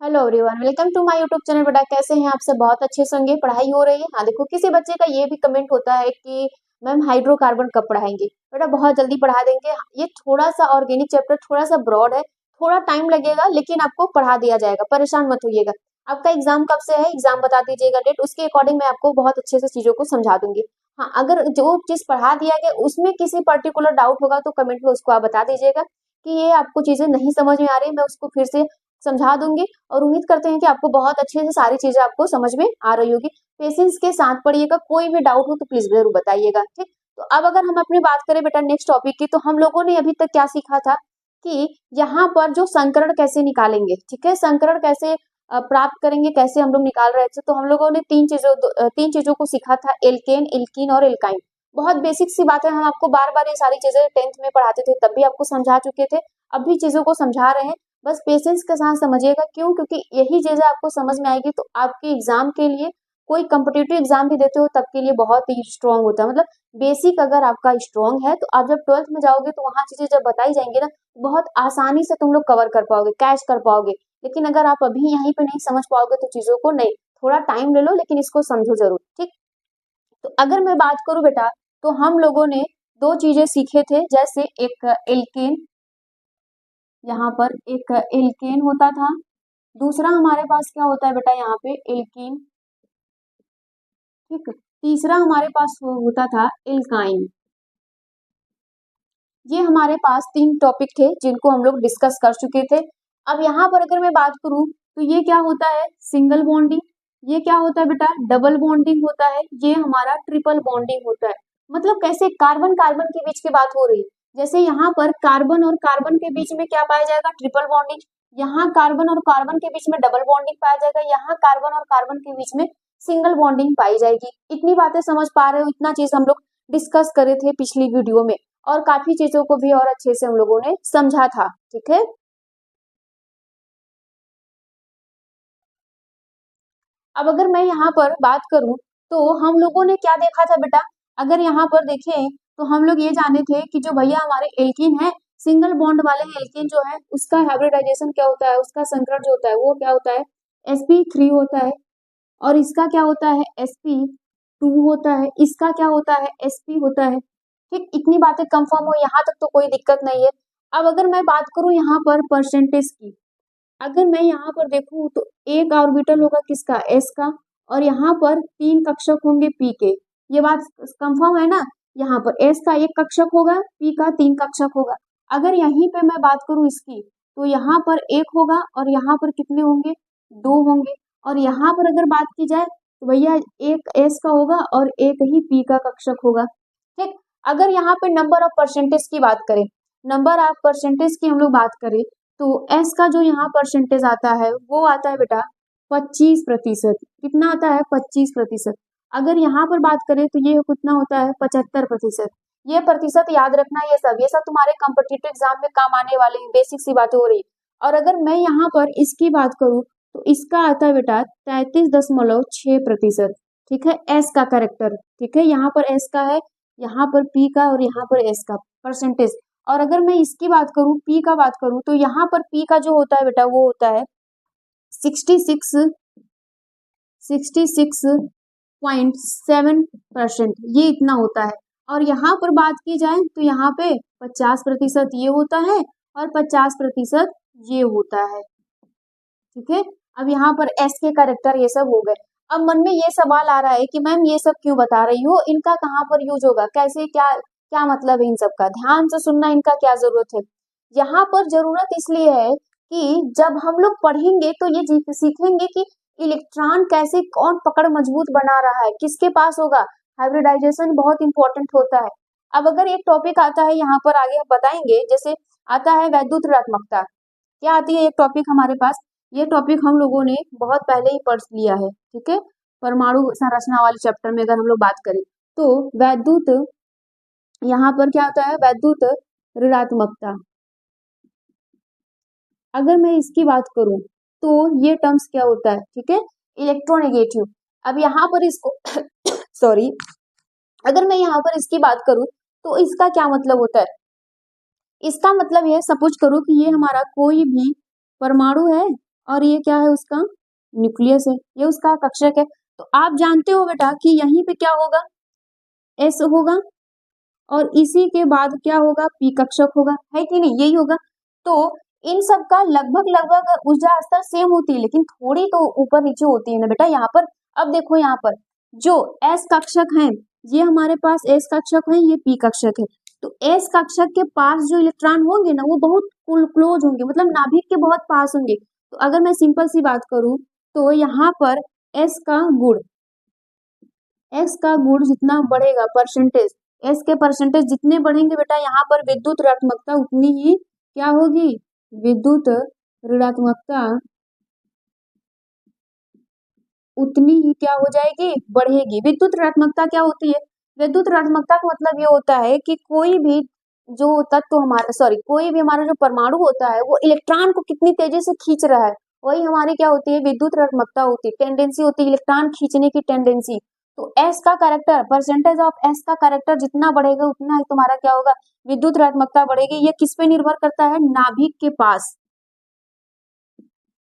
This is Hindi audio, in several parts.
Hello everyone, welcome to my YouTube channel. बेटा कैसे हैं आप सब? बहुत अच्छे से होंगे। पढ़ाई हो रही है। हाँ देखो, किसी बच्चे का ये भी कमेंट होता है कि मैम हाइड्रोकार्बन कब पढ़ाएंगे। बेटा बहुत जल्दी पढ़ा देंगे। ये थोड़ा सा ऑर्गेनिक चैप्टर थोड़ा सा ब्रॉड है, थोड़ा टाइम लगेगा, लेकिन आपको पढ़ा दिया जाएगा। परेशान मत होइएगा। आपका एग्जाम कब से है, एग्जाम बता दीजिएगा डेट, उसके अकॉर्डिंग मैं आपको बहुत अच्छे से चीजों को समझा दूंगी। हाँ, अगर जो चीज पढ़ा दिया गया उसमें किसी पर्टिकुलर डाउट होगा तो कमेंट में उसको आप बता दीजिएगा कि ये आपको चीजें नहीं समझ में आ रही, मैं उसको फिर से समझा दूंगी। और उम्मीद करते हैं कि आपको बहुत अच्छे से सारी चीजें आपको समझ में आ रही होगी। पेशेंस के साथ पढ़िएगा, कोई भी डाउट हो तो प्लीज जरूर बताइएगा। ठीक, तो अब अगर हम अपनी बात करें बेटा नेक्स्ट टॉपिक की, तो हम लोगों ने अभी तक क्या सीखा था कि यहाँ पर जो संकरण कैसे निकालेंगे। ठीक है, संकरण कैसे प्राप्त करेंगे, कैसे हम लोग निकाल रहे थे। तो हम लोगों ने तीन चीजों को सीखा था, एल्केन, एल्कीन और एल्काइन। बहुत बेसिक सी बात है, हम आपको बार बार ये सारी चीजें 10th में पढ़ाते थे, तब भी आपको समझा चुके थे, अब भी चीजों को समझा रहे हैं। बस पेशेंस के साथ समझिएगा। क्यों? क्योंकि यही चीजें आपको समझ में आएगी तो आपके एग्जाम के लिए, कोई कम्पिटेटिव एग्जाम भी देते हो तब के लिए बहुत ही स्ट्रांग होता है। मतलब बेसिक अगर आपका स्ट्रांग है तो आप जब 12th में जाओगे तो वहां चीजें जब बताई जाएंगी ना, बहुत आसानी से तुम लोग कवर कर पाओगे, कैच कर पाओगे। लेकिन अगर आप अभी यहीं पे नहीं समझ पाओगे तो चीजों को नहीं, थोड़ा टाइम ले लो, लेकिन इसको समझो जरूर। ठीक, तो अगर मैं बात करूं बेटा, तो हम लोगों ने दो चीजें सीखे थे, जैसे एक एल्केन, यहाँ पर एक एल्केन होता था, दूसरा हमारे पास क्या होता है बेटा यहाँ पे एल्कीन। ठीक, तीसरा हमारे पास होता था एल्काइन। ये हमारे पास तीन टॉपिक थे जिनको हम लोग डिस्कस कर चुके थे। अब यहाँ पर अगर मैं बात करूं तो ये क्या होता है, सिंगल बॉन्डिंग। ये क्या होता है बेटा, डबल बॉन्डिंग होता है। ये हमारा ट्रिपल बॉन्डिंग होता है। मतलब कैसे, कार्बन कार्बन के बीच की बात हो रही है। जैसे यहाँ पर कार्बन और कार्बन के बीच में क्या पाया जाएगा, ट्रिपल बॉन्डिंग। यहाँ कार्बन और कार्बन के बीच में डबल बॉन्डिंग पाया जाएगा। यहाँ कार्बन और कार्बन के बीच में सिंगल बॉन्डिंग पाई जाएगी। इतनी बातें समझ पा रहे हो? इतना चीज हम लोग डिस्कस करे थे पिछली वीडियो में, और काफी चीजों को भी और अच्छे से हम लोगों ने समझा था। ठीक है, अब अगर मैं यहाँ पर बात करूं तो हम लोगों ने क्या देखा था बेटा, अगर यहाँ पर देखें तो हम लोग ये जाने थे कि जो भैया हमारे एल्कीन है, सिंगल बॉन्ड वाले एल्कीन जो है, उसका हाइब्रिडाइजेशन क्या होता है, उसका संकरण जो होता है वो क्या होता है, sp3 होता है। और इसका क्या होता है, sp2 होता है। इसका क्या होता है, sp होता है। ठीक, इतनी बातें कंफर्म हो, यहाँ तक तो कोई दिक्कत नहीं है। अब अगर मैं बात करूं यहाँ पर परसेंटेज की, अगर मैं यहाँ पर देखूं तो एक ऑर्बिटल होगा किसका, एस का, और यहाँ पर तीन कक्षक होंगे पी के। ये बात कंफर्म है ना, यहाँ पर एस का एक कक्षक होगा, पी का तीन कक्षक होगा। अगर यहीं पे मैं बात करूं इसकी, तो यहाँ पर एक होगा और यहाँ पर कितने होंगे, दो होंगे। और यहाँ पर अगर बात की जाए तो भैया एक एस का होगा और एक ही पी का कक्षक होगा। ठीक, अगर यहाँ पे नंबर ऑफ परसेंटेज की बात करें, नंबर ऑफ परसेंटेज की हम लोग बात करें, तो एस का जो यहाँ परसेंटेज आता है वो आता है बेटा 25%। कितना आता है, 25%। अगर यहाँ पर बात करें तो ये कितना होता है, 75%। ये प्रतिशत याद रखना, ये सब तुम्हारे कॉम्पिटिटिव एग्जाम में काम आने वाले हैं, बेसिक सी बातें हो रही। और अगर मैं यहाँ पर इसकी बात करूँ तो इसका आता है बेटा 33.6%। ठीक है, एस का करेक्टर। ठीक है, यहाँ पर एस का है, यहाँ पर पी का और यहाँ पर एस का परसेंटेज। और अगर मैं इसकी बात करूं, पी का बात करूं, तो यहाँ पर पी का जो होता है बेटा वो होता है 66.7%। ये इतना होता है। और यहाँ पर बात की जाए तो यहाँ पे 50% ये होता है और 50% ये होता है। ठीक है, अब यहाँ पर एस के करेक्टर ये सब हो गए। अब मन में ये सवाल आ रहा है कि मैम ये सब क्यों बता रही हो, इनका कहाँ पर यूज होगा, कैसे, क्या क्या मतलब है इन सब का, ध्यान से सुनना, इनका क्या जरूरत है। यहाँ पर जरूरत इसलिए है कि जब हम लोग पढ़ेंगे तो ये सीखेंगे कि इलेक्ट्रॉन कैसे, कौन पकड़ मजबूत बना रहा है, किसके पास होगा। हाइब्रिडाइजेशन बहुत इंपॉर्टेंट होता है। अब अगर एक टॉपिक आता है यहाँ पर आगे हम बताएंगे, जैसे आता है वैद्युत ऋणात्मकता। क्या आती है एक टॉपिक हमारे पास, ये टॉपिक हम लोगों ने बहुत पहले ही पढ़ लिया है। ठीक है, परमाणु संरचना वाले चैप्टर में अगर हम लोग बात करें तो वैद्युत, यहाँ पर क्या होता है, वैद्युत ऋणात्मकता। अगर मैं इसकी बात करूं तो ये टर्म्स क्या होता है, ठीक है, इलेक्ट्रोनेगेटिव। अब यहाँ पर इसको सॉरी, अगर मैं यहाँ पर इसकी बात करूं तो इसका क्या मतलब होता है, इसका मतलब यह, सपोज करो कि ये हमारा कोई भी परमाणु है, और ये क्या है उसका न्यूक्लियस है, ये उसका कक्षक है। तो आप जानते हो बेटा कि यहीं पे क्या होगा, एस होगा और इसी के बाद क्या होगा, पी कक्षक होगा, है कि नहीं, यही होगा। तो इन सब का लगभग लगभग ऊर्जा स्तर सेम होती है, लेकिन थोड़ी तो ऊपर नीचे होती है ना बेटा यहाँ पर। अब देखो यहाँ पर जो एस कक्षक है, ये हमारे पास एस कक्षक है, ये पी कक्षक है। तो एस कक्षक के पास जो इलेक्ट्रॉन होंगे ना वो बहुत क्लोज होंगे, मतलब नाभिक के बहुत पास होंगे। तो अगर मैं सिंपल सी बात करूं तो यहाँ पर एस का गुण, एस का गुण जितना बढ़ेगा परसेंटेज, एस के परसेंटेज जितने बढ़ेंगे बेटा यहाँ पर विद्युत ऋणात्मकता उतनी ही क्या होगी, विद्युत ऋणात्मकता उतनी ही क्या हो जाएगी, बढ़ेगी। विद्युत ऋणात्मकता क्या होती है, विद्युत ऋणात्मकता का मतलब ये होता है कि कोई भी जो तत्व हमारा कोई भी हमारा जो परमाणु होता है वो इलेक्ट्रॉन को कितनी तेजी से खींच रहा है, वही हमारी क्या होती है, विद्युत ऋणात्मकता होती है, टेंडेंसी होती है इलेक्ट्रॉन खींचने की टेंडेंसी। तो एस का कैरेक्टर, परसेंटेज ऑफ एस का कैरेक्टर जितना बढ़ेगा उतना ही तुम्हारा क्या होगा, विद्युत ऋणात्मकता बढ़ेगी। ये किस पे निर्भर करता है, नाभिक के पास,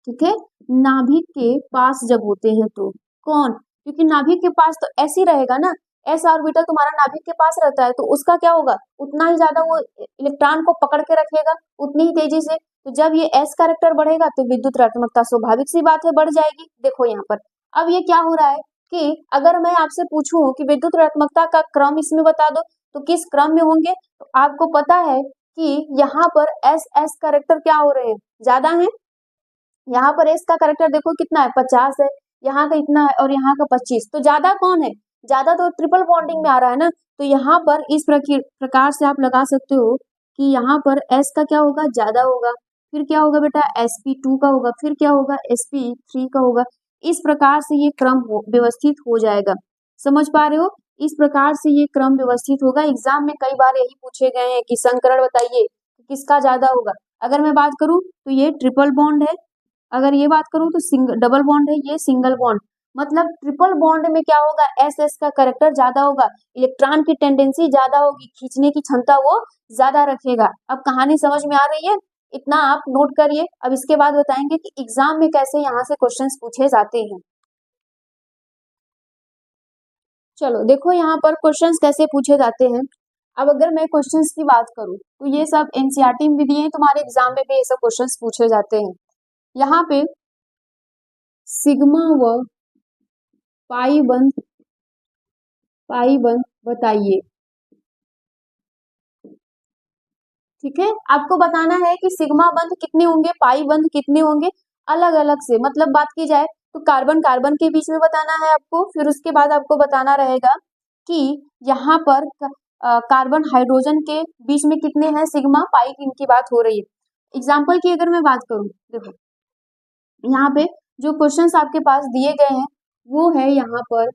ठीक है, नाभिक के पास जब होते हैं तो कौन, क्योंकि नाभिक के पास तो ऐसे रहेगा ना, एस ऑर्बिटल तुम्हारा नाभिक के पास रहता है तो उसका क्या होगा, उतना ही ज्यादा वो इलेक्ट्रॉन को पकड़ के रखेगा उतनी ही तेजी से। तो जब ये एस कैरेक्टर बढ़ेगा तो विद्युत ऋणात्मकता स्वाभाविक सी बात है बढ़ जाएगी। देखो यहाँ पर अब ये क्या हो रहा है कि अगर मैं आपसे पूछूं कि विद्युत ऋणात्मकता का क्रम इसमें बता दो तो किस क्रम में होंगे, तो आपको पता है कि यहाँ पर एस एस कैरेक्टर क्या हो रहे हैं, ज्यादा है। यहाँ पर एस का कैरेक्टर देखो कितना है, 50 है, यहाँ का इतना है और यहाँ का 25, तो ज्यादा कौन है, ज्यादा तो ट्रिपल बॉन्डिंग में आ रहा है ना। तो यहाँ पर इस प्रकार से आप लगा सकते हो कि यहाँ पर एस का क्या होगा, ज्यादा होगा, फिर क्या होगा बेटा sp2 का होगा, फिर क्या होगा sp3 का होगा। इस प्रकार से ये क्रम व्यवस्थित हो जाएगा, समझ पा रहे हो, इस प्रकार से ये क्रम व्यवस्थित होगा। एग्जाम में कई बार यही पूछे गए हैं कि संकरण बताइए किसका ज्यादा होगा। अगर मैं बात करूं तो ये ट्रिपल बॉन्ड है, अगर ये बात करूं तो डबल बॉन्ड है, ये सिंगल बॉन्ड। मतलब ट्रिपल बॉन्ड में क्या होगा, एस एस का कैरेक्टर ज्यादा होगा, इलेक्ट्रॉन की टेंडेंसी ज्यादा होगी, खींचने की क्षमता वो ज्यादा रखेगा। अब कहानी समझ में आ रही है, इतना आप नोट करिए। अब इसके बाद बताएंगे कि एग्जाम में कैसे यहाँ से क्वेश्चंस पूछे जाते हैं। चलो देखो यहाँ पर क्वेश्चंस कैसे पूछे जाते हैं। अब अगर मैं क्वेश्चंस की बात करूं तो ये सब एनसीईआरटी में भी दिए हैं, तुम्हारे एग्जाम में भी ये सब क्वेश्चंस पूछे जाते हैं। यहाँ पे सिग्मा व पाई बंध बताइए, ठीक है, आपको बताना है कि सिग्मा बंध कितने होंगे, पाई बंध कितने होंगे, अलग अलग से। मतलब बात की जाए तो कार्बन कार्बन के बीच में बताना है आपको, फिर उसके बाद आपको बताना रहेगा कि यहाँ पर कार्बन हाइड्रोजन के बीच में कितने हैं सिग्मा पाई, इनकी बात हो रही है। एग्जाम्पल की अगर मैं बात करूं, देखो यहाँ पे जो क्वेश्चंस आपके पास दिए गए हैं वो है यहाँ पर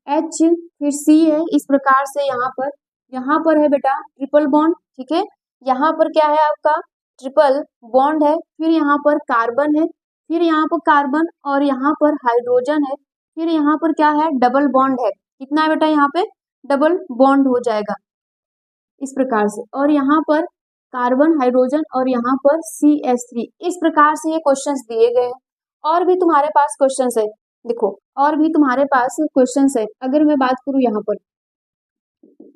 H फिर C है, इस प्रकार से यहाँ पर है बेटा ट्रिपल बॉन्ड, ठीक है, यहाँ पर क्या है आपका ट्रिपल बॉन्ड है, फिर यहाँ पर कार्बन है, फिर यहाँ पर कार्बन और यहाँ पर हाइड्रोजन है, फिर यहाँ पर क्या है डबल बॉन्ड है। कितना है बेटा यहाँ पे डबल बॉन्ड हो जाएगा इस प्रकार से, और यहाँ पर कार्बन हाइड्रोजन और यहाँ पर CH3। इस प्रकार से ये क्वेश्चंस दिए गए हैं। और भी तुम्हारे पास क्वेश्चंस है, देखो और भी तुम्हारे पास क्वेश्चंस है। अगर मैं बात करूं यहाँ पर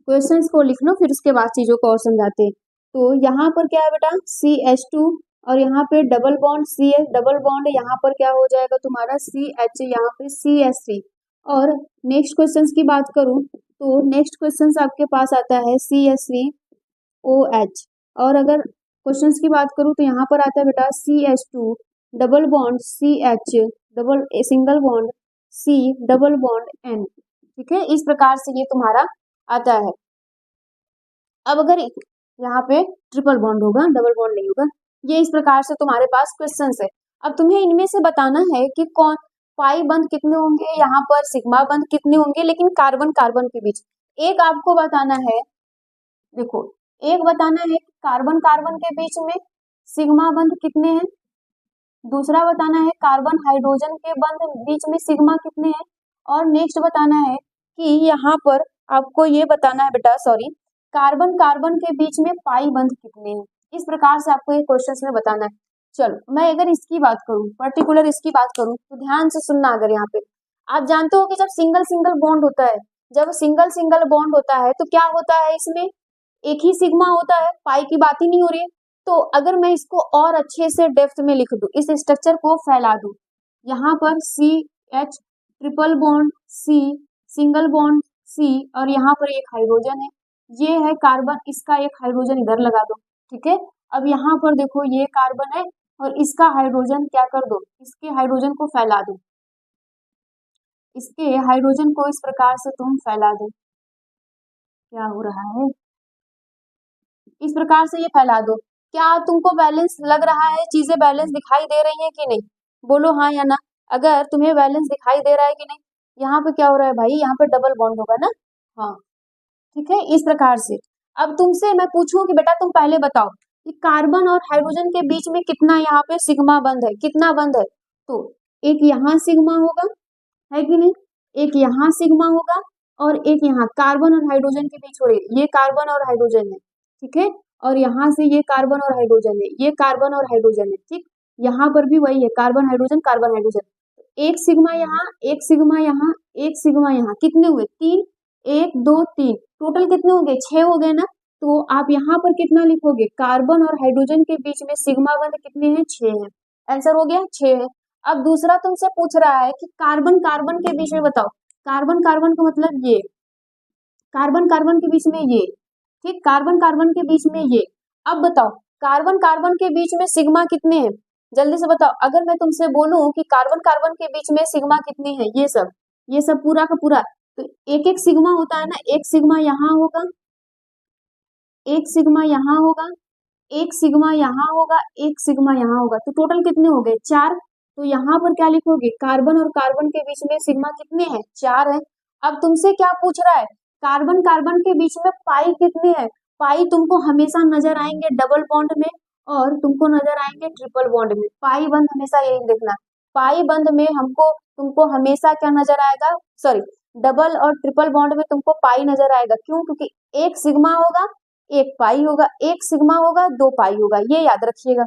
क्वेश्चंस को लिख लो, फिर उसके बाद चीजों को और समझाते हैं। तो यहाँ पर क्या है बेटा CH2 और यहाँ पे double bond CH double bond, यहाँ पर क्या हो जाएगा तुम्हारा CH, यहाँ पे CH3। और नेक्स्ट क्वेश्चंस की बात करूं तो नेक्स्ट क्वेश्चंस आपके पास आता है CH3OH। और अगर क्वेश्चंस की बात करूं तो यहाँ पर आता है बेटा CH2 double bond CH double single bond C double bond N, ठीक है, इस प्रकार से ये तुम्हारा आता है। अब अगर यहाँ पे ट्रिपल बॉन्ड होगा, डबल बॉन्ड नहीं होगा, ये इस प्रकार से तुम्हारे पास क्वेश्चंस है। अब तुम्हें इनमें से बताना है कि कौन पाई बंध कितने होंगे, यहाँ पर सिग्मा बंध कितने होंगे, लेकिन कार्बन कार्बन के बीच। एक आपको बताना है, देखो एक बताना है कार्बन कार्बन के बीच में सिग्मा बंध कितने हैं, दूसरा बताना है कार्बन हाइड्रोजन के बंध बीच में सिग्मा कितने हैं, और नेक्स्ट बताना है कि यहाँ पर आपको ये बताना है बेटा कार्बन कार्बन के बीच में पाई बंध कितने हैं। इस प्रकार से आपको ये क्वेश्चंस में बताना है। चलो मैं अगर इसकी बात करूं, पर्टिकुलर इसकी बात करूं, तो ध्यान से सुनना। अगर यहाँ पे आप जानते हो कि जब सिंगल सिंगल बॉन्ड होता है, जब सिंगल सिंगल बॉन्ड होता है तो क्या होता है, इसमें एक ही सिग्मा होता है, पाई की बात ही नहीं हो रही है। तो अगर मैं इसको और अच्छे से डेप्थ में लिख दूं, इस स्ट्रक्चर को फैला दूं, यहाँ पर C H triple bond C, single bond C, और यहाँ पर एक हाइड्रोजन है, ये है कार्बन, इसका एक हाइड्रोजन इधर लगा दो, ठीक है। अब यहाँ पर देखो ये कार्बन है और इसका हाइड्रोजन क्या कर दो, इसके हाइड्रोजन को फैला दो, इसके हाइड्रोजन को इस प्रकार से तुम फैला दो। क्या हो रहा है, इस प्रकार से ये फैला दो। क्या तुमको बैलेंस लग रहा है, चीजें बैलेंस दिखाई दे रही हैं कि नहीं, बोलो हाँ या ना। अगर तुम्हें बैलेंस दिखाई दे रहा है कि नहीं, यहाँ पे क्या हो रहा है भाई, यहाँ पे डबल बॉन्ड होगा ना, हाँ ठीक है, इस प्रकार से। अब तुमसे मैं पूछूं कि बेटा तुम पहले बताओ कि कार्बन और हाइड्रोजन के बीच में कितना यहाँ पे सिग्मा बंद है, कितना बंद है, तो एक यहाँ सिग्मा होगा, है कि नहीं, एक यहाँ सिग्मा होगा और एक यहाँ कार्बन और हाइड्रोजन के बीच हो रही है, ये कार्बन और हाइड्रोजन है, ठीक है, और यहाँ से ये कार्बन और हाइड्रोजन है, ये कार्बन और हाइड्रोजन है, ठीक, यहाँ पर भी वही है, कार्बन हाइड्रोजन कार्बन हाइड्रोजन। एक सिग्मा यहाँ, एक सिग्मा यहाँ, एक सिग्मा यहाँ, कितने हुए, तीन, एक दो तीन, टोटल कितने हो गए, 6 हो गए ना। तो आप यहाँ पर कितना लिखोगे, कार्बन और हाइड्रोजन के बीच में सिग्मा बंध कितने हैं, 6 है, आंसर हो गया 6 है। अब दूसरा तुमसे पूछ रहा है कि कार्बन कार्बन के बीच में बताओ, कार्बन कार्बन का मतलब ये, कार्बन कार्बन के बीच में ये, ठीक, कार्बन कार्बन के बीच में ये। अब बताओ कार्बन कार्बन के बीच में सिग्मा कितने हैं, जल्दी से बताओ। अगर मैं तुमसे बोलूं कि कार्बन कार्बन के बीच में सिग्मा कितने हैं, ये सब पूरा का पूरा, तो एक एक सिग्मा होता है ना, एक सिग्मा यहाँ होगा, एक सिग्मा यहाँ होगा, एक सिग्मा यहाँ होगा, एक सिग्मा यहाँ होगा, तो टोटल कितने हो गए, 4। तो यहाँ पर क्या लिखोगे, कार्बन और कार्बन के बीच में सिग्मा कितने हैं, 4 है। अब तुमसे क्या पूछ रहा है, कार्बन कार्बन के बीच में पाई कितने हैं, पाई तुमको हमेशा नजर आएंगे डबल बॉन्ड में और तुमको नजर आएंगे ट्रिपल बॉन्ड में। पाई बंद हमेशा यही देखना, पाई बंद में हमको तुमको हमेशा क्या नजर आएगा, सॉरी, डबल और ट्रिपल बॉन्ड में तुमको पाई नजर आएगा, क्यों, क्योंकि एक सिग्मा होगा, एक पाई होगा, एक सिग्मा होगा, 2 पाई होगा, ये याद रखिएगा।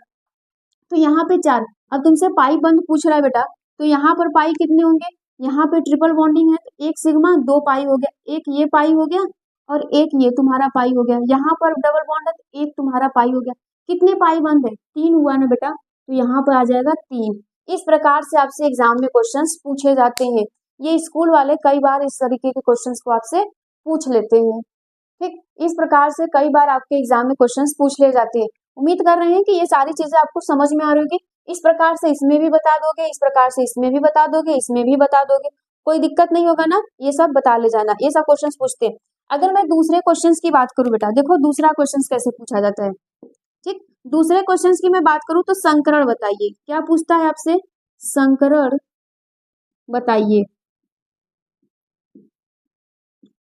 तो यहाँ पे 4। अब तुमसे पाई बंद पूछ रहा है बेटा, तो यहाँ पर पाई कितने होंगे, यहाँ पे ट्रिपल बॉन्डिंग है तो एक सिग्मा 2 पाई हो गया, एक ये पाई हो गया और एक ये तुम्हारा पाई हो गया, यहाँ पर डबल बॉन्ड है तो एक तुम्हारा पाई हो गया, कितने पाई बंद है, 3 हुआ ना बेटा, तो यहाँ पर आ जाएगा 3। इस प्रकार से आपसे एग्जाम में क्वेश्चन पूछे जाते हैं, ये स्कूल वाले कई बार इस तरीके के क्वेश्चन को आपसे पूछ लेते हैं, ठीक, इस प्रकार से कई बार आपके एग्जाम में क्वेश्चंस पूछ ले जाते हैं। उम्मीद कर रहे हैं कि ये सारी चीजें आपको समझ में आ रही होगी, इस प्रकार से इसमें भी बता दोगे, इस प्रकार से इसमें भी बता दोगे, इसमें भी बता दोगे, कोई दिक्कत नहीं होगा ना, ये सब बता ले जाना, ये सब क्वेश्चंस पूछते हैं। अगर मैं दूसरे क्वेश्चंस की बात करूं बेटा, देखो दूसरा क्वेश्चंस कैसे पूछा जाता है, ठीक, दूसरे क्वेश्चंस की मैं बात करूं तो संकरण बताइए, क्या पूछता है आपसे, संकरण बताइए।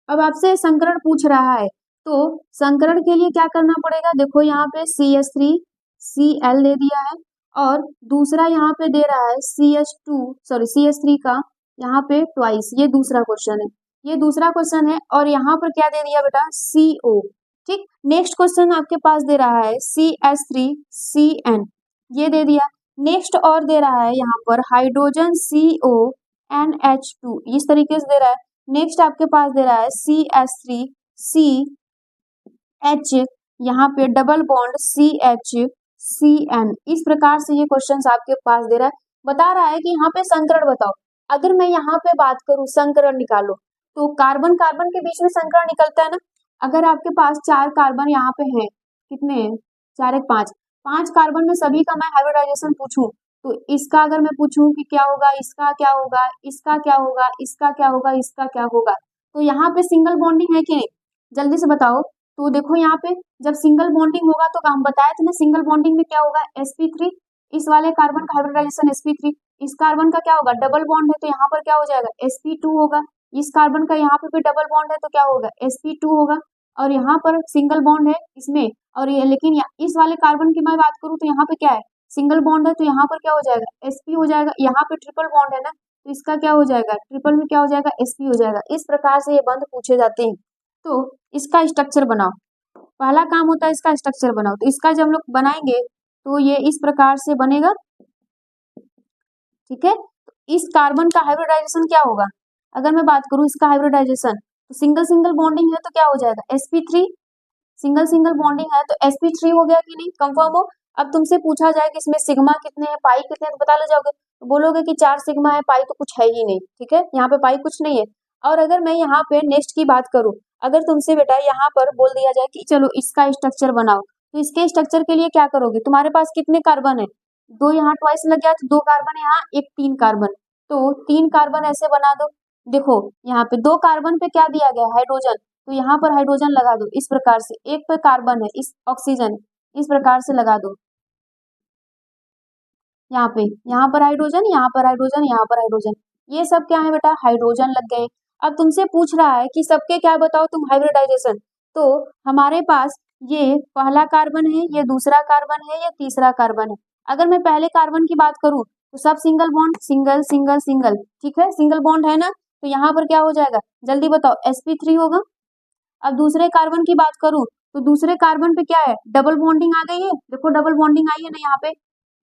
अब आपसे संकरण पूछ रहा है तो संकरण के लिए क्या करना पड़ेगा, देखो यहाँ पे CH3Cl दे दिया है और दूसरा यहाँ पे दे रहा है CH3 का यहाँ पे ट्वाइस, ये दूसरा क्वेश्चन है, ये दूसरा क्वेश्चन है, और यहाँ पर क्या दे दिया बेटा, CO, ठीक। नेक्स्ट क्वेश्चन आपके पास दे रहा है CH3CN, ये दे दिया। नेक्स्ट और दे रहा है यहाँ पर हाइड्रोजन CONH2, इस तरीके से दे रहा है। नेक्स्ट आपके पास दे रहा है CH3CH, यहाँ पे डबल बॉन्ड CHCN, इस प्रकार से ये क्वेश्चंस आपके पास दे रहा है, बता रहा है कि यहाँ पे संकरण बताओ। अगर मैं यहाँ पे बात करूं संकरण निकालो, तो कार्बन कार्बन के बीच में संकरण निकलता है ना। अगर आपके पास 4 कार्बन यहाँ पे हैं, कितने हैं, 4 एक 5, 5 कार्बन में सभी का मैं हाइब्रिडाइजेशन पूछूं, तो इसका अगर मैं पूछूं कि क्या होगा, इसका क्या होगा, इसका क्या होगा, इसका क्या होगा, इसका क्या होगा, तो यहाँ पे सिंगल बॉन्डिंग है कि नहीं, जल्दी से बताओ। तो देखो यहाँ पे जब सिंगल बॉन्डिंग होगा तो हम बताया था ना, सिंगल बॉन्डिंग में क्या होगा, sp3, इस वाले कार्बन का हाइब्रिडाइजेशन sp3, इस कार्बन का क्या होगा, डबल बॉन्ड है तो यहाँ पर क्या हो जाएगा, sp2 होगा, इस कार्बन का यहाँ पे भी डबल बॉन्ड है तो क्या होगा, sp2 होगा, और यहाँ पर सिंगल बॉन्ड है इसमें, और ये लेकिन इस वाले कार्बन की मैं बात करूँ तो यहाँ पे क्या है, सिंगल बॉन्ड है तो यहाँ पर क्या हो जाएगा, sp हो जाएगा, यहाँ पे ट्रिपल बॉन्ड है ना तो इसका क्या हो जाएगा, ट्रिपल में क्या हो जाएगा, sp हो जाएगा। इस प्रकार से ये बंध पूछे जाते हैं। तो इसका स्ट्रक्चर बनाओ, पहला काम होता है इसका स्ट्रक्चर बनाओ, तो इसका जब हम लोग बनाएंगे तो ये इस प्रकार से बनेगा। ठीक है, तो इस कार्बन का हाइब्रिडाइजेशन क्या होगा, अगर मैं बात करूं इसका हाइब्रिडाइजेशन, तो सिंगल सिंगल बॉन्डिंग है तो क्या हो जाएगा sp3, सिंगल सिंगल बॉन्डिंग है तो sp3 हो गया कि नहीं, कंफर्म हो। अब तुमसे पूछा जाए कि इसमें सिग्मा कितने हैं, पाई कितने हैं, तो बता ले जाओगे, तो बोलोगे कि 4 सिग्मा है, पाई तो कुछ है ही नहीं। ठीक है, यहाँ पे पाई कुछ नहीं है। और अगर मैं यहाँ पे नेक्स्ट की बात करूं, अगर तुमसे बेटा यहाँ पर बोल दिया जाए कि चलो इसका स्ट्रक्चर बनाओ, तो इसके स्ट्रक्चर के लिए क्या करोगे, तुम्हारे पास कितने कार्बन है, 2 यहाँ ट्वाइस लग गया तो 2 कार्बन यहाँ, एक 3 कार्बन, तो 3 कार्बन ऐसे बना दो। देखो यहाँ पे 2 कार्बन पे क्या दिया गया, हाइड्रोजन, तो यहाँ पर हाइड्रोजन लगा दो इस प्रकार से, एक पे कार्बन है, इस ऑक्सीजन इस प्रकार से लगा दो। यहाँ पे, यहाँ पर हाइड्रोजन, यहाँ पर हाइड्रोजन, यहाँ पर हाइड्रोजन, ये सब क्या है बेटा, हाइड्रोजन लग गए। अब तुमसे पूछ रहा है कि सबके क्या बताओ तुम हाइब्रिडाइजेशन, तो हमारे पास ये पहला कार्बन है, ये दूसरा कार्बन है, ये तीसरा कार्बन है। अगर मैं पहले कार्बन की बात करूं तो सब single bond, single single single, ठीक है, सिंगल बॉन्ड है ना, तो यहाँ पर क्या हो जाएगा, जल्दी बताओ, sp3 होगा। अब दूसरे कार्बन की बात करूं तो दूसरे कार्बन पे क्या है, डबल बॉन्डिंग आ गई है, देखो डबल बॉन्डिंग आई है ना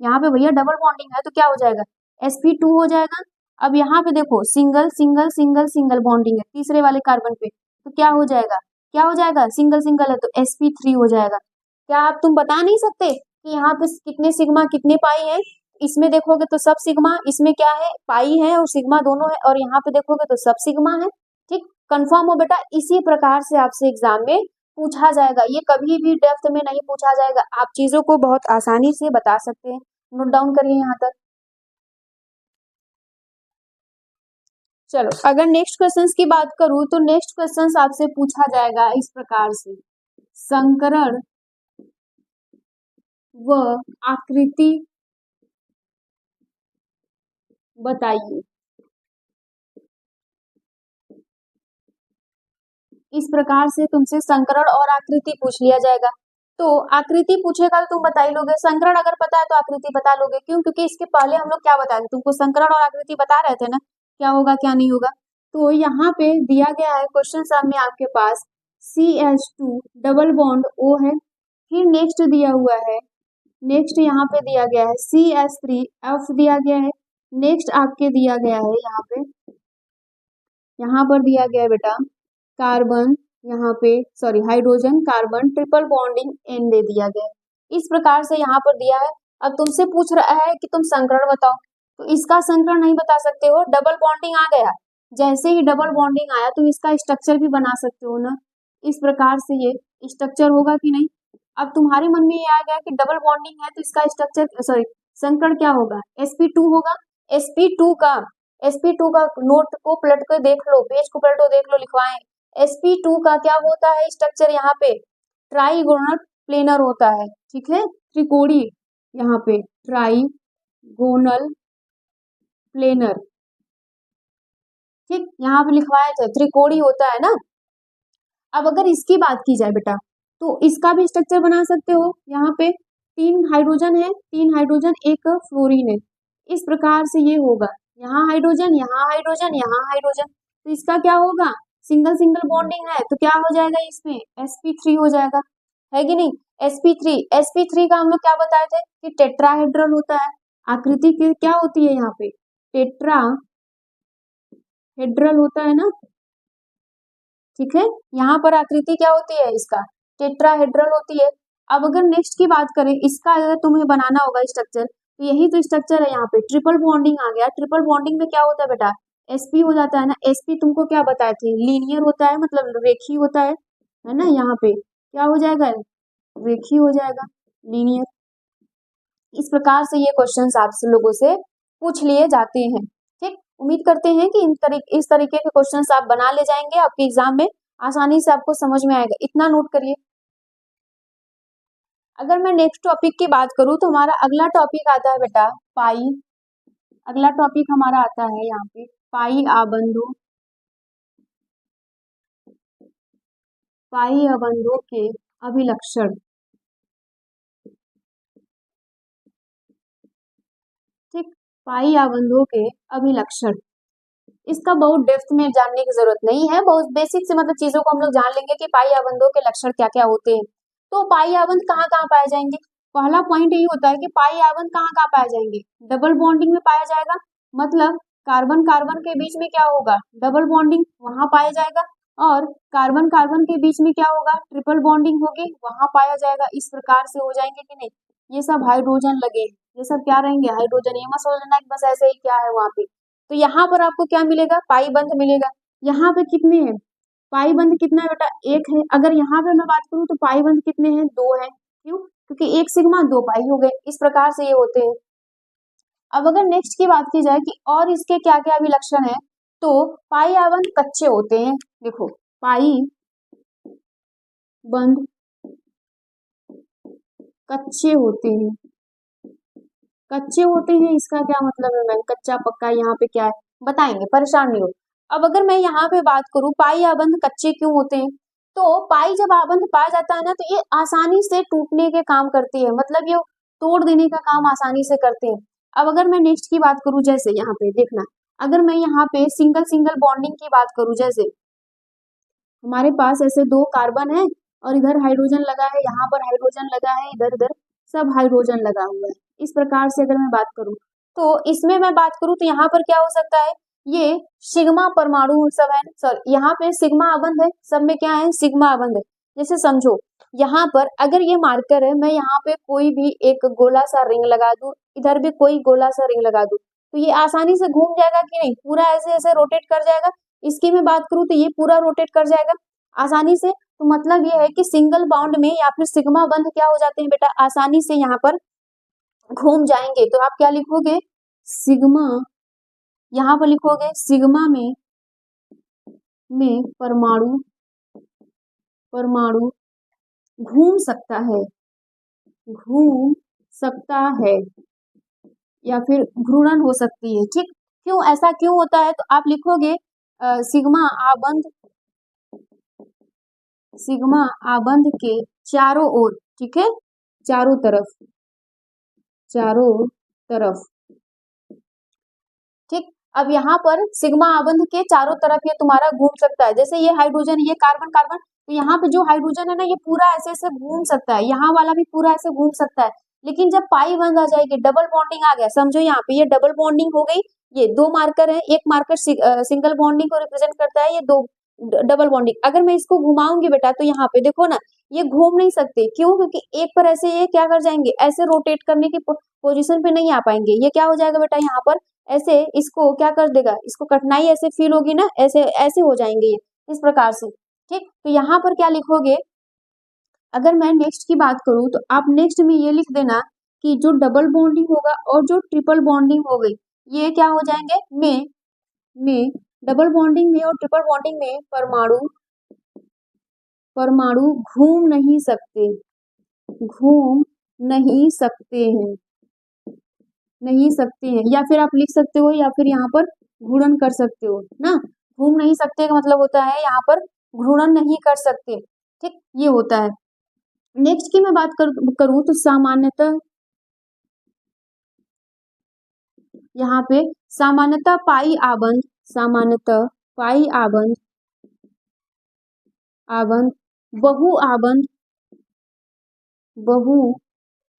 यहाँ पे भैया डबल बॉन्डिंग है, तो क्या हो जाएगा, sp2 हो जाएगा। अब यहाँ पे देखो single single single single bonding है तीसरे वाले कार्बन पे, तो क्या हो जाएगा, क्या हो जाएगा, सिंगल सिंगल है तो sp3 हो जाएगा। क्या आप तुम बता नहीं सकते कि यहाँ पे कितने सिग्मा कितने पाई है, इसमें देखोगे तो सब सिग्मा, इसमें क्या है, पाई है और सिग्मा दोनों है, और यहाँ पे देखोगे तो सब सिग्मा है। ठीक, कंफर्म हो बेटा, इसी प्रकार से आपसे एग्जाम में पूछा जाएगा, ये कभी भी डेप्थ में नहीं पूछा जाएगा, आप चीजों को बहुत आसानी से बता सकते हैं। नोट डाउन करिए यहाँ तक। चलो अगर नेक्स्ट क्वेश्चंस की बात करूं तो नेक्स्ट क्वेश्चंस आपसे पूछा जाएगा इस प्रकार से, संकरण व आकृति बताइए। इस प्रकार से तुमसे संकरण और आकृति पूछ लिया जाएगा, तो आकृति पूछेगा तो तुम बता ही लोगे, संकरण अगर पता है तो आकृति बता लोगे, क्यों, क्योंकि इसके पहले हम लोग क्या बताए थे तुमको, संकरण और आकृति बता रहे थे ना, क्या होगा क्या नहीं होगा। तो यहाँ पे दिया गया है क्वेश्चन सामने आपके पास, CH2 डबल बॉन्ड O है, फिर नेक्स्ट दिया हुआ है, नेक्स्ट यहाँ पे दिया गया है CH3F दिया गया है, नेक्स्ट आपके दिया गया है यहाँ पर दिया गया है बेटा कार्बन, यहाँ पे sorry hydrogen carbon triple bonding N दे दिया गया है, इस प्रकार से यहाँ पर दिया है। अब तुमसे पूछ रहा है कि तुम संकरण बताओ, तो इसका संकरण नहीं बता सकते हो, डबल बॉन्डिंग आ गया, जैसे ही डबल बॉन्डिंग आया तो इसका स्ट्रक्चर भी बना सकते हो ना, इस प्रकार से ये स्ट्रक्चर होगा कि नहीं। अब तुम्हारे मन में ये आ गया कि डबल बॉन्डिंग है तो इसका स्ट्रक्चर सॉरी संकरण क्या होगा, sp2 होगा। sp2 का नोट को पलट कर देख लो, पेज को पलटो देख लो, लिखवाएं, sp2 का क्या होता है स्ट्रक्चर, यहाँ पे ट्राइगोनल प्लेनर होता है, ठीक है, त्रिकोणी, यहाँ पे ट्राइगोनल प्लेनर, ठीक, यहाँ पे लिखवाया थे त्रिकोणी होता है ना। अब अगर इसकी बात की जाए बेटा तो इसका भी स्ट्रक्चर बना सकते हो, यहाँ पे 3 हाइड्रोजन है, 3 हाइड्रोजन एक फ्लोरीन है, इस प्रकार से ये होगा, यहाँ हाइड्रोजन यहाँ हाइड्रोजन यहाँ हाइड्रोजन, तो इसका क्या होगा, सिंगल सिंगल बॉन्डिंग है तो क्या हो जाएगा, इसमें sp3 हो जाएगा, है कि नहीं। sp3 का हम लोग क्या बताए थे कि टेट्राहेड्रल होता है, आकृति की क्या होती है यहाँ पे, टेट्राहेड्रल होता है ना, ठीक है, यहाँ पर आकृति क्या होती है इसका, टेट्राहेड्रल होती है। अब अगर नेक्स्ट की बात करें, इसका अगर तुम्हें बनाना होगा स्ट्रक्चर, तो यही तो स्ट्रक्चर है, यहाँ पे ट्रिपल बॉन्डिंग आ गया, ट्रिपल बॉन्डिंग में क्या होता है बेटा, sp हो जाता है ना, sp तुमको क्या बताए थे, लीनियर होता है, मतलब रेखीय होता है ना, यहाँ पे क्या हो जाएगा, रेखीय हो जाएगा, लीनियर। इस प्रकार से ये क्वेश्चंस आपसे लोगों से पूछ लिए जाते हैं। ठीक, उम्मीद करते हैं कि इस तरीके के क्वेश्चंस आप बना ले जाएंगे, आपके एग्जाम में आसानी से आपको समझ में आएगा, इतना नोट करिए। अगर मैं नेक्स्ट टॉपिक की बात करूं तो हमारा अगला टॉपिक आता है बेटा पाई, अगला टॉपिक हमारा आता है यहाँ पे पाई आबंधों, पाई आबंधों के अभिलक्षण। ठीक, पाई आबंधों के अभिलक्षण, इसका बहुत डेप्थ में जानने की जरूरत नहीं है, बहुत बेसिक से मतलब चीजों को हम लोग जान लेंगे कि पाई आबंधों के लक्षण क्या क्या होते हैं। तो पाई आबंध कहाँ कहाँ पाए जाएंगे, पहला पॉइंट यही होता है कि पाई आयन कहाँ कहाँ पाए जाएंगे, डबल बॉन्डिंग में पाया जाएगा, मतलब कार्बन कार्बन के बीच में क्या होगा, डबल बॉन्डिंग वहां पाया जाएगा, और कार्बन कार्बन के बीच में क्या होगा, ट्रिपल बॉन्डिंग होगी, वहां पाया जाएगा। इस प्रकार से हो जाएंगे कि नहीं, ये सब हाइड्रोजन लगे, ये सब क्या रहेंगे, हाइड्रोजन। ये मत सोचना कि बस ऐसे ही क्या है वहां पे। तो यहाँ पर आपको क्या मिलेगा, पाई बंध मिलेगा। यहाँ पे कितने हैं, पाई बंध कितना है बेटा, एक है। अगर यहाँ पे मैं बात करूँ तो पाई बंध कितने हैं, दो है। क्यों, क्योंकि एक सिग्मा दो पाई हो गए। इस प्रकार से ये होते हैं। अब अगर नेक्स्ट की बात की जाए कि और इसके क्या क्या भी लक्षण है, तो पाई आयन कच्चे होते हैं। देखो, पाई बंध कच्चे होते हैं, कच्चे होते हैं, इसका क्या मतलब है मैम, कच्चा पक्का यहाँ पे क्या है बताएंगे, परेशान नहीं हो। अब अगर मैं यहाँ पे बात करूँ पाई आबंध कच्चे क्यों होते हैं, तो पाई जब आबंध पाया जाता है ना, तो ये आसानी से टूटने के काम करती है, मतलब ये तोड़ देने का काम आसानी से करते हैं। अब अगर मैं नेक्स्ट की बात करूँ, जैसे यहाँ पे देखना, अगर मैं यहाँ पे सिंगल सिंगल बॉन्डिंग की बात करूँ, जैसे हमारे पास ऐसे दो कार्बन है और इधर हाइड्रोजन लगा है, यहाँ पर हाइड्रोजन लगा है, इधर इधर सब हाइड्रोजन लगा हुआ है। इस प्रकार से अगर मैं बात करूँ, तो इसमें मैं बात करूँ तो यहाँ पर क्या हो सकता है, ये सिग्मा परमाणु सब है, सॉरी यहाँ पे सिग्मा आबंध है, सब में क्या है, सिग्मा आबंध है। जैसे समझो, यहाँ पर अगर ये मार्कर है, मैं यहाँ पे कोई भी एक गोला सा रिंग लगा दूं, इधर भी कोई गोला सा रिंग लगा दूं, तो ये आसानी से घूम जाएगा कि नहीं, पूरा ऐसे ऐसे रोटेट कर जाएगा। इसकी मैं बात करूं तो ये पूरा रोटेट कर जाएगा आसानी से। तो मतलब ये है कि सिंगल बॉन्ड में या फिर सिग्मा बंध क्या हो जाते हैं बेटा, आसानी से यहाँ पर घूम जाएंगे। तो आप क्या लिखोगे, सिग्मा, यहाँ पर लिखोगे सिग्मा में परमाणु परमाणु घूम सकता है, घूम सकता है, या फिर घूर्णन हो सकती है। ठीक, क्यों ऐसा क्यों होता है, तो आप लिखोगे सिग्मा आबंध, सिग्मा आबंध के चारों ओर, ठीक है, चारों तरफ, चारों तरफ। ठीक, अब यहाँ पर सिग्मा आबंध के चारों तरफ ये तुम्हारा घूम सकता है। जैसे ये हाइड्रोजन, ये कार्बन कार्बन, तो यहाँ पे जो हाइड्रोजन है ना, ये पूरा ऐसे ऐसे घूम सकता है, यहाँ वाला भी पूरा ऐसे घूम सकता है। लेकिन जब पाई बंध आ जाएगी, डबल बॉन्डिंग आ गया, समझो यहाँ पे ये डबल बॉन्डिंग हो गई। ये दो मार्कर है, एक मार्कर सिंगल बॉन्डिंग को रिप्रेजेंट करता है, ये दो डबल बॉन्डिंग। अगर मैं इसको घुमाऊंगी बेटा, तो यहाँ पे देखो ना, ये घूम नहीं सकते। क्यों, क्योंकि एक पर ऐसे ये क्या कर जाएंगे, ऐसे रोटेट करने की पोजीशन पे नहीं आ पाएंगे। ये क्या हो जाएगा बेटा, यहाँ पर ऐसे इसको क्या कर देगा, इसको कठिनाई ऐसे फील होगी ना, ऐसे ऐसे हो जाएंगे ये, इस प्रकार से। ठीक, तो यहाँ पर क्या लिखोगे, अगर मैं नेक्स्ट की बात करूं तो आप नेक्स्ट में ये लिख देना कि जो डबल बॉन्डिंग होगा और जो ट्रिपल बॉन्डिंग हो गई, ये क्या हो जाएंगे, में डबल बॉन्डिंग में और ट्रिपल बॉन्डिंग में परमाणु घूम नहीं सकते, घूम नहीं सकते हैं, नहीं सकते हैं, या फिर आप लिख सकते हो, या फिर यहाँ पर घूर्णन कर सकते हो ना। घूम नहीं सकते का मतलब होता है यहाँ पर घूर्णन नहीं कर सकते। ठीक, ये होता है। नेक्स्ट की मैं बात करूं तो सामान्यतः यहाँ पे सामान्यतः पाई आबंध, सामान्यतः पाई आबंध आबंध बहु आबंध, बहु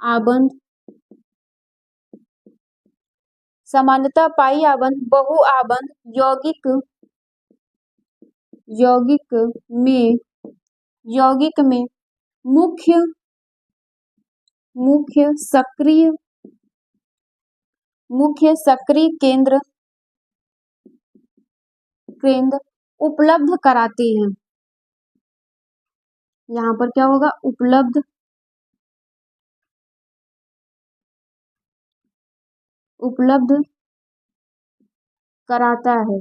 आबंध, सामान्यतः पाई आबंध बहु आबंध यौगिक, यौगिक में, यौगिक में मुख्य, मुख्य सक्रिय, मुख्य सक्रिय केंद्र, केंद्र उपलब्ध कराते हैं। यहाँ पर क्या होगा, उपलब्ध, उपलब्ध कराता है,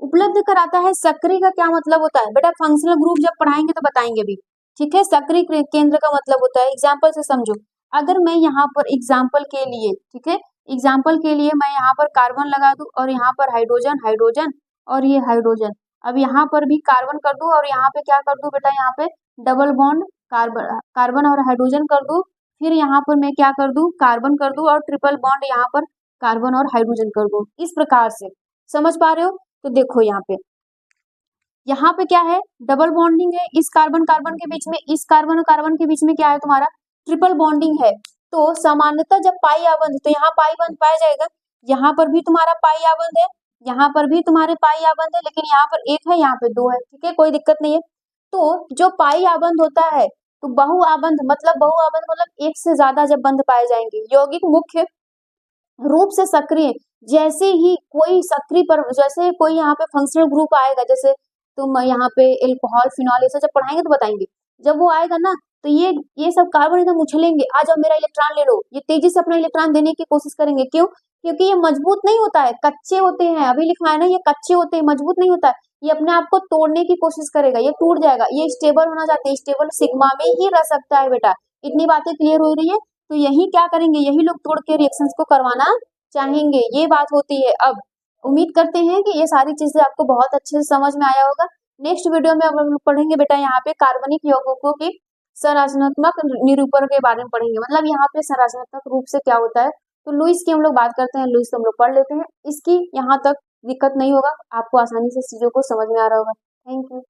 उपलब्ध कराता है। सक्रिय का क्या मतलब होता है बेटा, फंक्शनल ग्रुप जब पढ़ाएंगे तो बताएंगे भी। ठीक है, सक्रिय केंद्र का मतलब होता है, एग्जाम्पल से समझो। अगर मैं यहाँ पर एग्जाम्पल के लिए, ठीक है, एग्जाम्पल के लिए मैं यहाँ पर कार्बन लगा दूं और यहाँ पर हाइड्रोजन, हाइड्रोजन और ये हाइड्रोजन, अब यहाँ पर भी कार्बन कर दूं और यहाँ पे क्या कर दूं बेटा, यहाँ पे डबल बॉन्ड कार्बन, कार्बन और हाइड्रोजन कर दूं, फिर यहाँ पर मैं क्या कर दूं, कार्बन कर दूं और ट्रिपल बॉन्ड यहाँ पर कार्बन और हाइड्रोजन कर दूं। इस प्रकार से समझ पा रहे हो। तो देखो यहाँ पे क्या है, डबल बॉन्डिंग है, इस कार्बन कार्बन के बीच में, इस कार्बन और कार्बन के बीच में क्या है तुम्हारा, ट्रिपल बॉन्डिंग है। तो सामान्यतः जब पाई आबंध, तो यहाँ पाई बंध पाया जाएगा, यहाँ पर भी तुम्हारा पाई आबंध है, यहाँ पर भी तुम्हारे पाई आबंध है, लेकिन यहाँ पर एक है, यहाँ पे दो है, ठीक है, कोई दिक्कत नहीं है। तो जो पाई आबंध होता है, तो बहु आबंध मतलब एक से ज्यादा जब बंध पाए जाएंगे, यौगिक मुख्य रूप से सक्रिय, जैसे ही कोई सक्रिय पर, जैसे कोई यहाँ पे फंक्शनल ग्रुप आएगा, जैसे तुम यहाँ पे एल्कोहल, फिनॉल, ये सब जब पढ़ाएंगे तो बताएंगे, जब वो आएगा ना, तो ये सब कार्बन एकदम उछलेंगे, आ जाओ मेरा इलेक्ट्रॉन ले लो, ये तेजी से अपना इलेक्ट्रॉन देने की कोशिश करेंगे। क्यों? क्योंकि ये मजबूत नहीं होता है, कच्चे होते हैं, अभी लिखा है ना, ये कच्चे होते हैं, मजबूत नहीं होता है, ये अपने आप को तोड़ने की कोशिश करेगा, ये टूट जाएगा, ये स्टेबल होना चाहते हैं, स्टेबल सिग्मा में ही रह सकता है बेटा। इतनी बातें क्लियर हो रही है? तो यही क्या करेंगे, यही लोग तोड़ के रिएक्शंस को करवाना चाहेंगे, ये बात होती है। अब उम्मीद करते हैं कि ये सारी चीजें आपको बहुत अच्छे से समझ में आया होगा। नेक्स्ट वीडियो में हम लोग पढ़ेंगे बेटा यहाँ पे कार्बनिक यौगिकों की संरचनात्मक निरूपण के बारे में पढ़ेंगे, मतलब यहाँ पे संरचनात्मक रूप से क्या होता है। तो लुईस की हम लोग बात करते हैं, लुईस हम लोग पढ़ लेते हैं, इसकी यहाँ तक दिक्कत नहीं होगा, आपको आसानी से चीजों को समझ में आ रहा होगा। Thank you.